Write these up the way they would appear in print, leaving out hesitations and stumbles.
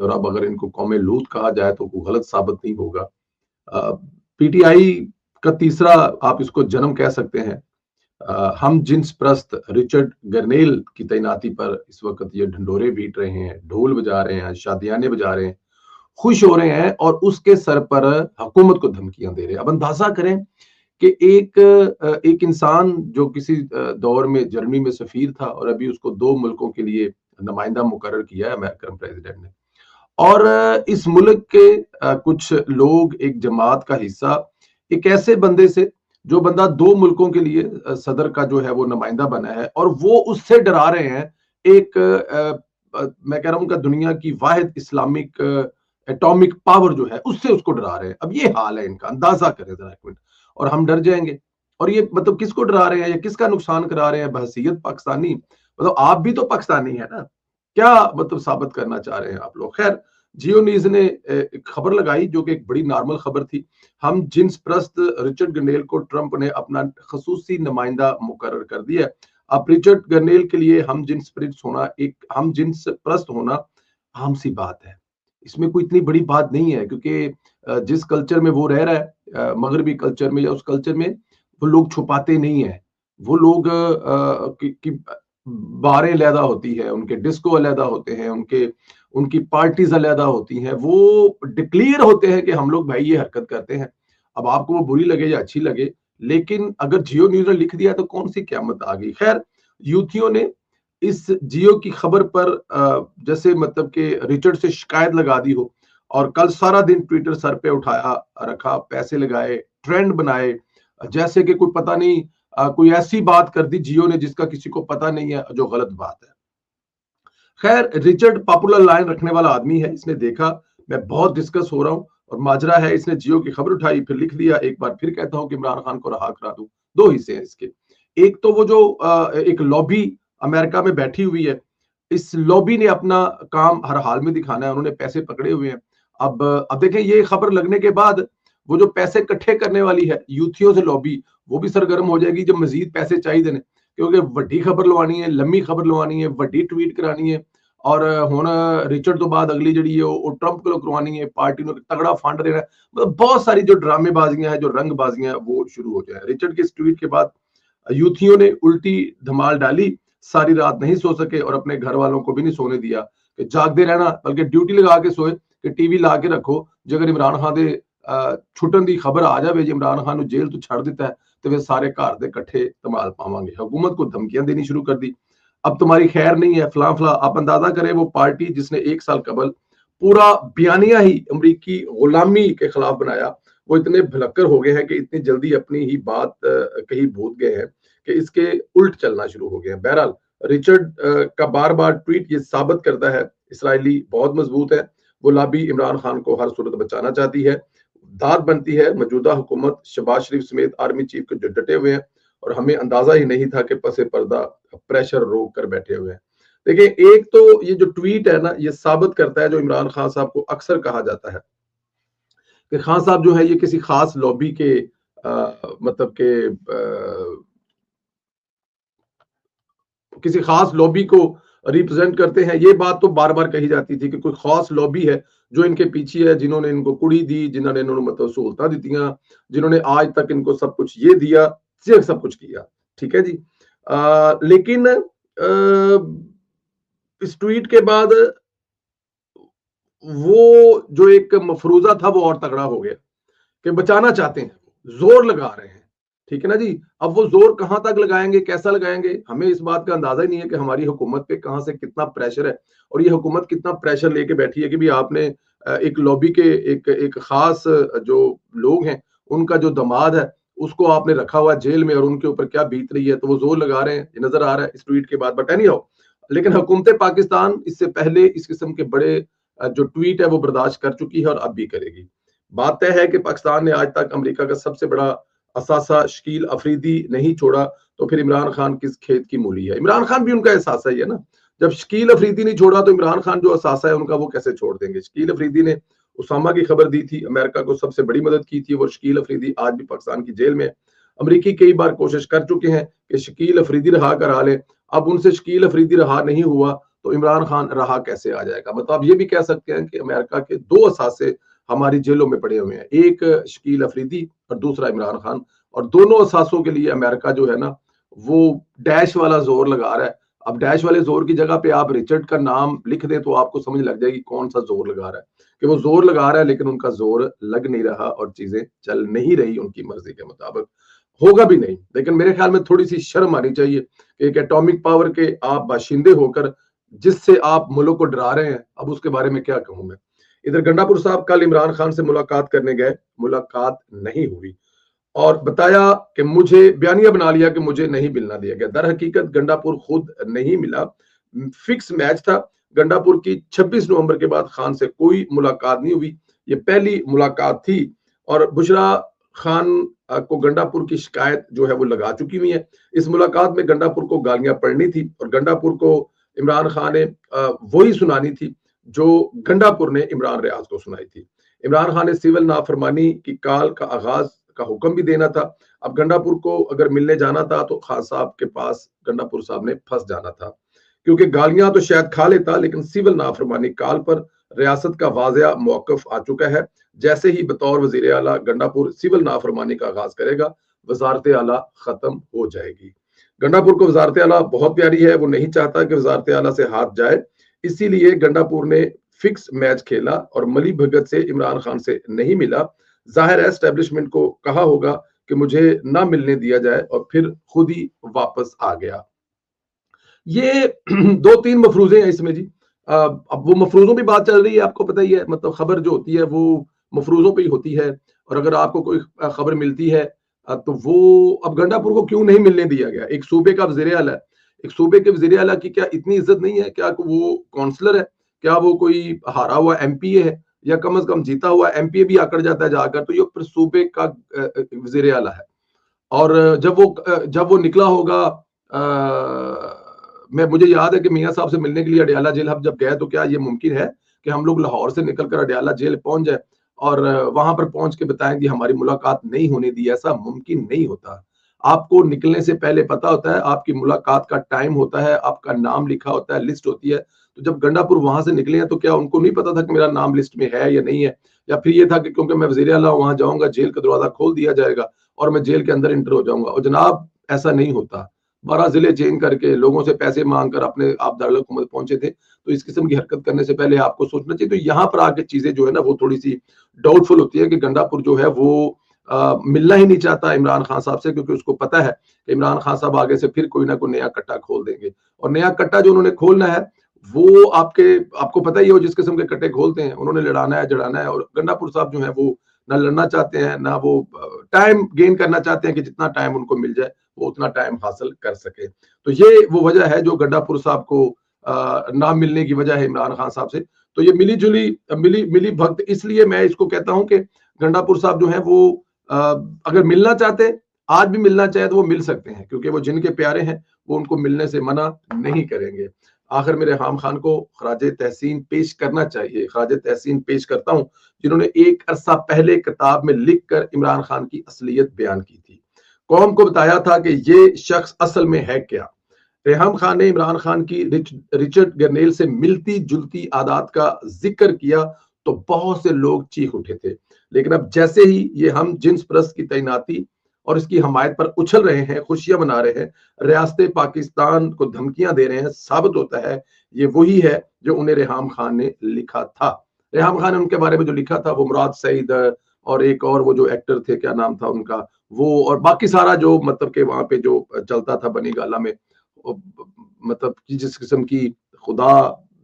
اور اب اگر ان کو قوم لوط کہا جائے تو کوئی غلط ثابت نہیں ہوگا. پی ٹی آئی کا تیسرا آپ اس کو جنم کہہ سکتے ہیں. ہم جنس پرست رچرڈ گرنیل کی تعیناتی پر اس وقت یہ ڈھنڈورے بیٹ رہے ہیں، ڈھول بجا رہے ہیں، شادیانے بجا رہے ہیں، خوش ہو رہے ہیں، اور اس کے سر پر حکومت کو دھمکیاں دے رہے ہیں. اب اندازہ کریں کہ ایک انسان جو کسی دور میں جرمنی میں سفیر تھا اور ابھی اس کو 2 ملکوں کے لیے نمائندہ مقرر کیا ہے امریکن پریزیڈنٹ نے، اور اس ملک کے کچھ لوگ، ایک جماعت کا حصہ، ایک ایسے بندے سے جو بندہ 2 ملکوں کے لیے صدر کا جو ہے وہ نمائندہ بنا ہے، اور وہ اس سے ڈرا رہے ہیں ایک میں کہہ رہا ہوں کہ دنیا کی واحد اسلامک ایٹامک پاور جو ہے اس سے اس کو ڈرا رہے ہیں. اب یہ حال ہے ان کا، اندازہ کریں ذرا ایک منٹ. اور ہم ڈر جائیں گے. اور یہ مطلب کس کو ڈرا رہے ہیں یا کس کا نقصان کرا رہے ہیں بحیثیت پاکستانی؟ مطلب آپ بھی تو پاکستانی ہیں نا، کیا مطلب ثابت کرنا چاہ رہے ہیں آپ لوگ؟ خیر، جیو نیوز نے ایک خبر لگائی جو کہ ایک بڑی نارمل خبر تھی. ہم جنس پرست رچرڈ گرنیل کو ٹرمپ نے اپنا خصوصی نمائندہ مقرر کر دیا. اب رچرڈ گرنیل کے لیے ہم جنس پرست ہونا عام سی بات ہے. اس میں کوئی اتنی بڑی بات نہیں ہے، کیونکہ جس کلچر میں وہ رہ رہا ہے، مغربی کلچر میں یا اس کلچر میں، وہ لوگ چھپاتے نہیں ہیں. وہ لوگ کی باریں علیحدہ ہوتی ہے، ان کے ڈسکو علیحدہ ہوتے ہیں، ان کی پارٹیز علیحدہ ہوتی ہیں، وہ ڈکلیئر ہوتے ہیں کہ ہم لوگ بھائی یہ حرکت کرتے ہیں. اب آپ کو وہ بری لگے یا اچھی لگے، لیکن اگر جیو نیوز نے لکھ دیا تو کون سی قیامت آ گئی. خیر، یوتھیوں نے اس جیو کی خبر پر جیسے مطلب کہ رچرڈ سے شکایت لگا دی ہو، اور کل سارا دن ٹویٹر سر پہ اٹھایا رکھا، پیسے لگائے، ٹرینڈ بنائے، جیسے کہ کوئی پتہ نہیں کوئی ایسی بات کر دی جیو نے جس کا کسی کو پتہ نہیں ہے، جو غلط بات ہے. خیر، رچرڈ پاپولر لائن رکھنے والا آدمی ہے. اس نے دیکھا میں بہت ڈسکس ہو رہا ہوں اور ماجرا ہے، اس نے جیو کی خبر اٹھائی، پھر لکھ دیا. ایک بار پھر کہتا ہوں کہ عمران خان کو رہا کرا دوں. 2 حصے ہیں اس کے. ایک تو وہ جو ایک لابی امریکہ میں بیٹھی ہوئی ہے، اس لابی نے اپنا کام ہر حال میں دکھانا ہے، انہوں نے پیسے پکڑے ہوئے ہیں. اب دیکھیں، یہ خبر لگنے کے بعد وہ جو پیسے اکٹھے کرنے والی ہے یوتھیوں سے لابی، وہ بھی سرگرم ہو جائے گی جب مزید پیسے چاہیے دینے، کیونکہ وڈی خبر لوانی ہے، لمبی خبر لوانی ہے، وڈی ٹویٹ کرانی ہے. اور ہن رچرڈ تو بعد اگلی جڑی ہے وہ ٹرمپ کو کروانی ہے، پارٹی نے تگڑا فنڈ دینا ہے. مطلب بہت ساری جو ڈرامے بازیاں ہیں، جو رنگ بازیاں ہیں، وہ شروع ہو جائیں. رچرڈ کے اس ٹویٹ کے بعد یوتھیوں نے الٹی دھمال ڈالی، ساری رات نہیں سو سکے اور اپنے گھر والوں کو بھی نہیں سونے دیا کہ جاگتے رہنا، بلکہ ڈیوٹی لگا کے سوئے کہ ٹی وی لا کے رکھو، جو اگر عمران خان دے چھٹن دی خبر آ جائے جی عمران خان نو جیل تو چھڑ دیتا ہے تو پھر سارے گھر دے کٹھے دھمال پاواں گے. حکومت کو دھمکیاں دینی شروع کر دی، اب تمہاری خیر نہیں ہے، فلاں فلاں. آپ اندازہ کریں وہ پارٹی جس نے 1 سال قبل پورا بیانیہ ہی امریکی غلامی کے خلاف بنایا، وہ اتنے بھلکر ہو گئے ہیں کہ اتنی جلدی اپنی ہی بات کہیں بھول گئے ہیں کہ اس کے الٹ چلنا شروع ہو گئے ہیں. بہرحال رچرڈ کا بار بار ٹویٹ یہ ثابت کرتا ہے اسرائیلی بہت مضبوط ہے. وہ لابی عمران خان کو ہر صورت بچانا چاہتی ہے. داد بنتی ہے موجودہ حکومت شہباز شریف سمیت آرمی چیف کے جو ڈٹے ہوئے ہیں، اور ہمیں اندازہ ہی نہیں تھا کہ پس پردہ پریشر روک کر بیٹھے ہوئے ہیں. دیکھیں، ایک تو یہ جو ٹویٹ ہے نا، یہ ثابت کرتا ہے جو عمران خان صاحب کو اکثر کہا جاتا ہے کہ خان صاحب جو ہے یہ کسی خاص لابی کے مطلب کہ کسی خاص لابی کو ریپرزینٹ کرتے ہیں. یہ بات تو بار بار کہی جاتی تھی کہ کوئی خاص لابی ہے جو ان کے پیچھے ہے، جنہوں نے ان کو کڑی دی، جنہوں نے انہوں نے مطلب سہولتیں دیتیاں، جنہوں نے آج تک ان کو سب کچھ یہ دیا، سب کچھ کیا. ٹھیک ہے جی. لیکن اس ٹویٹ کے بعد وہ جو ایک مفروضہ تھا وہ اور تگڑا ہو گیا کہ بچانا چاہتے ہیں، زور لگا رہے ہیں. ٹھیک ہے نا جی. اب وہ زور کہاں تک لگائیں گے، کیسا لگائیں گے، ہمیں اس بات کا اندازہ ہی نہیں ہے کہ ہماری حکومت پہ کہاں سے کتنا پریشر ہے، اور یہ حکومت کتنا پریشر لے کے بیٹھی ہے کہ بھی آپ نے ایک لابی کے ایک خاص جو لوگ ہیں ان کا جو دماد ہے اس کو آپ نے رکھا ہوا جیل میں، اور ان کے اوپر کیا بیت رہی ہے. تو وہ زور لگا رہے ہیں، یہ نظر آ رہا ہے اس ٹویٹ کے بعد. بٹ اینی ہاؤ، لیکن حکومت پاکستان اس سے پہلے اس قسم کے بڑے جو ٹویٹ ہے وہ برداشت کر چکی ہے اور اب بھی کرے گی. بات طے ہے کہ پاکستان نے آج تک امریکہ کا سب سے بڑا اثاثہ شکیل افریدی نہیں چھوڑا، تو پھر عمران خان کس کھیت کی مولی ہے؟ عمران خان بھی ان کا اثاثہ ہی ہے نا. جب شکیل افریدی نہیں چھوڑا تو عمران خان جو اثاثہ ہے ان کا وہ کیسے چھوڑ دیں گے؟ شکیل افریدی نے اسامہ کی خبر دی تھی، امریکہ کو سب سے بڑی مدد کی تھی. وہ شکیل افریدی آج بھی پاکستان کی جیل میں ہے. امریکی کئی بار کوشش کر چکے ہیں کہ شکیل افریدی رہا کرا لیں. اب ان سے شکیل افریدی رہا نہیں ہوا تو عمران خان رہا کیسے آ جائے گا؟ مطلب آپ یہ بھی کہہ سکتے ہیں کہ امریکہ کے 2 اثاثے ہماری جیلوں میں پڑے ہوئے ہیں، ایک شکیل افریدی اور دوسرا عمران خان، اور دونوں اثاثوں کے لیے امریکہ جو ہے نا وہ ڈیش والا زور لگا رہا ہے۔ اب ڈیش والے زور کی جگہ پہ آپ رچرڈ کا نام لکھ دیں تو آپ کو سمجھ لگ جائے گی کون سا زور لگا رہا ہے، کہ وہ زور لگا رہا ہے لیکن ان کا زور لگ نہیں رہا اور چیزیں چل نہیں رہی ان کی مرضی کے مطابق، ہوگا بھی نہیں۔ لیکن میرے خیال میں تھوڑی سی شرم آنی چاہیے کہ ایک ایٹامک پاور کے آپ باشندے ہو کر جس سے آپ ملک کو ڈرا رہے ہیں، اب اس کے بارے میں کیا کہوں میں۔ ادھر گنڈا پور صاحب کل عمران خان سے ملاقات کرنے گئے، ملاقات نہیں ہوئی، اور بتایا کہ مجھے بیانیہ بنا لیا کہ مجھے نہیں ملنا دیا گیا۔ در حقیقت گنڈا پور خود نہیں ملا، فکس میچ تھا۔ گنڈا پور کی 26 نومبر کے بعد خان سے کوئی ملاقات نہیں ہوئی، یہ پہلی ملاقات تھی، اور بشرا خان کو گنڈا پور کی شکایت جو ہے وہ لگا چکی ہوئی ہے۔ اس ملاقات میں گنڈا پور کو گالیاں پڑنی تھی اور گنڈا پور کو عمران خان نے وہی سنانی تھی جو گنڈا پور نے عمران ریاض کو سنائی تھی۔ عمران خان نے سول نافرمانی کی کال کا آغاز کا حکم بھی دینا تھا۔ اب گنڈا پور کو اگر ملنے جانا تھا تو خان صاحب کے پاس گنڈا پور صاحب نے پھنس جانا تھا، کیونکہ گالیاں تو شاید کھا لیتا لیکن سول نافرمانی کال پر ریاست کا واضح موقف آ چکا ہے۔ جیسے ہی بطور وزیر اعلیٰ گنڈا پور سول نافرمانی کا آغاز کرے گا، وزارت اعلیٰ ختم ہو جائے گی۔ گنڈا پور کو وزارت اعلیٰ بہت پیاری ہے، وہ نہیں چاہتا کہ وزارت اعلیٰ سے ہاتھ جائے، اسی لیے گنڈا پور نے فکس میچ کھیلا اور ملی بھگت سے عمران خان سے نہیں ملا۔ ظاہر ہے اسٹیبلشمنٹ کو کہا ہوگا کہ مجھے نہ ملنے دیا جائے اور پھر خود ہی واپس آ گیا۔ یہ 2-3 مفروضے ہیں اس میں جی۔ اب وہ مفروضوں پہ بات چل رہی ہے، آپ کو پتہ ہی ہے، مطلب خبر جو ہوتی ہے وہ مفروضوں پہ ہی ہوتی ہے، اور اگر آپ کو کوئی خبر ملتی ہے تو وہ اب گنڈا پور کو کیوں نہیں ملنے دیا گیا؟ ایک صوبے کا وزیر اعلیٰ ہے، ایک صوبے کے وزیر اعلیٰ کی کیا اتنی عزت نہیں ہے؟ کیا وہ کونسلر ہے؟ کیا وہ کوئی ہارا ہوا ایم پی اے ہے؟ یا کم از کم جیتا ہوا ایم پی اے بھی آکڑ جاتا ہے جا کر تو یہ پھر صوبے کا وزیر اعلیٰ ہے۔ اور جب وہ نکلا ہوگا، مجھے یاد ہے کہ میاں صاحب سے ملنے کے لیے اڈیالہ جیل ہم جب گئے تو کیا یہ ممکن ہے کہ ہم لوگ لاہور سے نکل کر اڈیالہ جیل پہنچ جائے اور وہاں پر پہنچ کے بتائیں کہ ہماری ملاقات نہیں ہونے دی؟ ایسا ممکن نہیں ہوتا۔ آپ کو نکلنے سے پہلے پتا ہوتا ہے، آپ کی ملاقات کا ٹائم ہوتا ہے، آپ کا نام لکھا ہوتا ہے، لسٹ ہوتی ہے۔ تو جب گنڈا پور وہاں سے نکلے ہیں تو کیا ان کو نہیں پتا تھا کہ میرا نام لسٹ میں ہے یا نہیں ہے؟ یا پھر یہ تھا کہ کیونکہ میں وزیر اعلیٰ وہاں جاؤں گا جیل کا دروازہ کھول دیا جائے گا اور میں جیل کے اندر انٹر ہو جاؤں گا؟ اور جناب ایسا نہیں ہوتا۔ 12 ضلع چینج کر کے لوگوں سے پیسے مانگ کر اپنے آپ دارالحکومت پہنچے تھے، تو اس قسم کی حرکت کرنے سے پہلے آپ کو سوچنا چاہیے۔ تو یہاں پر آ کے چیزیں جو ہے نا وہ تھوڑی سی ڈاؤٹ فل ہوتی ہے کہ گنڈا پور جو ہے وہ ملنا ہی نہیں چاہتا عمران خان صاحب سے، کیونکہ اس کو پتا ہے کہ عمران خان صاحب آگے سے پھر کوئی نہ کوئی نیا کٹا کھول دیں گے، اور نیا کٹا جو انہوں نے کھولنا ہے وہ آپ کو پتا ہی ہو جس قسم کے کٹے کھولتے ہیں، انہوں نے لڑانا ہے جڑانا ہے، اور گنڈا پور صاحب جو ہیں وہ نہ لڑنا چاہتے ہیں، نہ وہ ٹائم گین کرنا چاہتے ہیں کہ جتنا ٹائم ان کو مل جائے وہ اتنا ٹائم حاصل کر سکے۔ تو یہ وہ وجہ ہے جو گنڈا پور صاحب کو نہ ملنے کی وجہ ہے عمران خان صاحب سے۔ تو یہ ملی بھگت، اس لیے میں اس کو کہتا ہوں کہ گنڈا پور صاحب جو ہیں وہ اگر ملنا چاہتے، آج بھی ملنا چاہے تو وہ مل سکتے ہیں، کیونکہ وہ جن کے پیارے ہیں وہ ان کو ملنے سے منع نہیں کریں گے۔ آخر میرے حام خان کو خراج تحسین پیش کرنا چاہیے، خراج تحسین پیش کرتا ہوں جنہوں نے ایک عرصہ پہلے کتاب میں لکھ کر عمران خان کی اصلیت بیان کی تھی، قوم کو بتایا تھا کہ یہ شخص اصل میں ہے کیا۔ ریحام خان نے عمران خان کی رچرڈ گرنیل سے ملتی جلتی عادات کا ذکر کیا تو بہت سے لوگ چیخ اٹھے تھے، لیکن اب جیسے ہی یہ ہم جنس پرست کی تعیناتی اور اس کی حمایت پر اچھل رہے ہیں، خوشیاں منا رہے ہیں، ریاست پاکستان کو دھمکیاں دے رہے ہیں، ثابت ہوتا ہے یہ وہی ہے جو انہیں ریحام خان نے لکھا تھا۔ ریحام خان نے ان کے بارے میں جو لکھا تھا وہ مراد سعید اور ایک اور وہ جو ایکٹر تھے، کیا نام تھا ان کا، وہ اور باقی سارا جو مطلب کہ وہاں پہ جو چلتا تھا بنی گالا میں، مطلب جس قسم کی خدا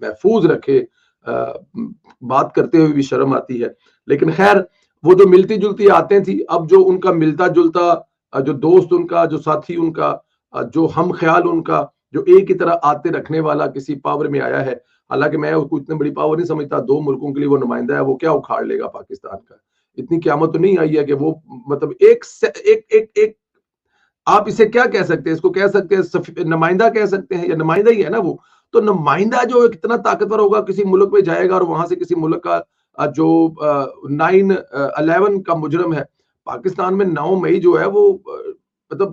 محفوظ رکھے بات کرتے ہوئے بھی شرم آتی ہے۔ لیکن خیر وہ جو ملتی جلتی آتے تھی، اب جو ان کا ملتا جلتا جو دوست ان کا، جو ساتھی ان کا، جو ہم خیال ان کا، جو ایک ہی طرح آتے رکھنے والا کسی پاور میں آیا ہے، حالانکہ میں اس کو اتنی بڑی پاور نہیں سمجھتا، 2 ملکوں کے لیے وہ نمائندہ ہے، وہ کیا اکھاڑ لے گا پاکستان کا؟ اتنی قیامت تو نہیں آئی ہے کہ وہ مطلب ایک آپ اسے کیا کہہ سکتے ہیں؟ اس کو کہہ سکتے ہیں نمائندہ کہہ سکتے ہیں، یا نمائندہ ہی ہے نا وہ۔ تو نمائندہ جو اتنا طاقتور ہوگا کسی ملک میں جائے گا اور وہاں سے کسی ملک کا جو 9/11 کا مجرم ہے، پاکستان میں 9 مئی جو ہے وہ مطلب